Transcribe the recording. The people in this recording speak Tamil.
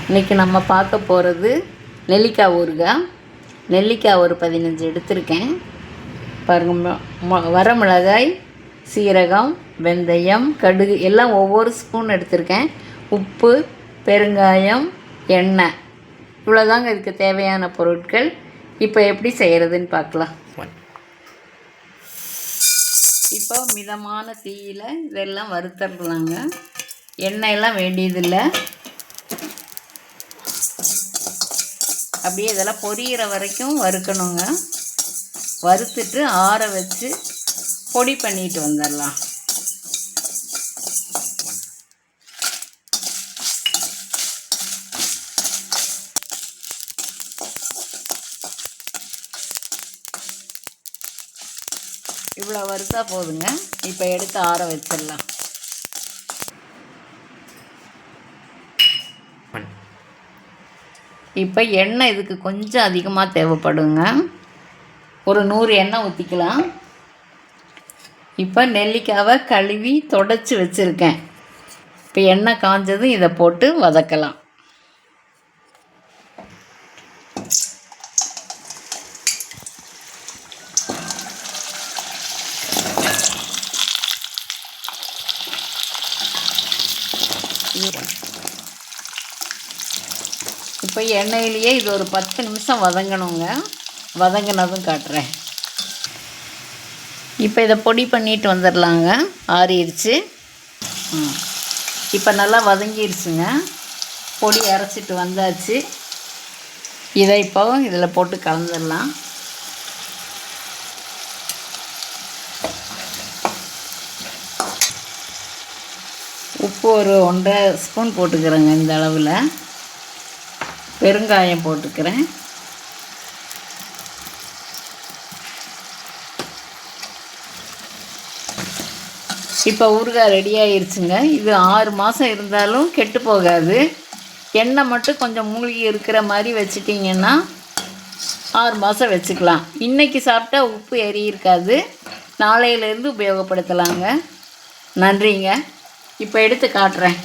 இன்றைக்கி நம்ம பார்க்க போகிறது நெல்லிக்காய் ஊறுகாய். நெல்லிக்காய் ஒரு 15 எடுத்திருக்கேன் பாருங்க. வரமிளகாய், சீரகம், வெந்தயம், கடுகு எல்லாம் ஒவ்வொரு ஸ்பூன் எடுத்திருக்கேன். உப்பு, பெருங்காயம், எண்ணெய், இவ்வளோதாங்க இதுக்கு தேவையான பொருட்கள். இப்போ எப்படி செய்கிறதுன்னு பார்க்கலாம். இப்போ மிதமான தீயில் இதெல்லாம் வறுத்தரலாங்க. எண்ணெயெல்லாம் வேண்டியதில்லை. அப்படியே இதெல்லாம் பொரியிற வரைக்கும் வறுக்கணுங்க. வறுத்துட்டு ஆற வச்சு பொடி பண்ணிட்டு வந்துடலாம். இவ்வளோ வறுத்தா போதுங்க. இப்போ எடுத்து ஆற வச்சிடலாம். இப்போ எண்ணெய் இதுக்கு கொஞ்சம் அதிகமாக தேவைப்படுங்க. ஒரு 100 எண்ணெய் ஊற்றிக்கலாம். இப்போ நெல்லிக்காவை கழுவி தொடச்சி வச்சுருக்கேன். இப்போ எண்ணெய் காஞ்சதும் இதை போட்டு வதக்கலாம். இப்போ எண்ணெயிலேயே இது ஒரு 10 நிமிஷம் வதங்கணுங்க. வதங்கினதும் காட்டுறேன். இப்போ இதை பொடி பண்ணிட்டு வந்துடலாங்க. ஆறிடுச்சு. இப்போ நல்லா வதங்கிடுச்சுங்க. பொடி அரைச்சிட்டு வந்தாச்சு. இதை இப்போ இதில் போட்டு கலந்துடலாம். உப்பு ஒரு 1.5 ஸ்பூன் போட்டுக்கிறேங்க. இந்த அளவில் பெருங்காயம் போட்டுக்கிறேன். இப்போ ஊறுகாய் ரெடி ஆகிருச்சுங்க. இது 6 மாதம் இருந்தாலும் கெட்டு போகாது. எண்ணெய் மட்டும் கொஞ்சம் மூழ்கி இருக்கிற மாதிரி வச்சிட்டிங்கன்னா 6 மாதம் வச்சுக்கலாம். இன்றைக்கி சாப்பிட்டா உப்பு ஏறி இருக்காது. நாளையிலேருந்து உபயோகப்படுத்தலாங்க. நன்றிங்க. இப்போ எடுத்து காட்டுறேன்.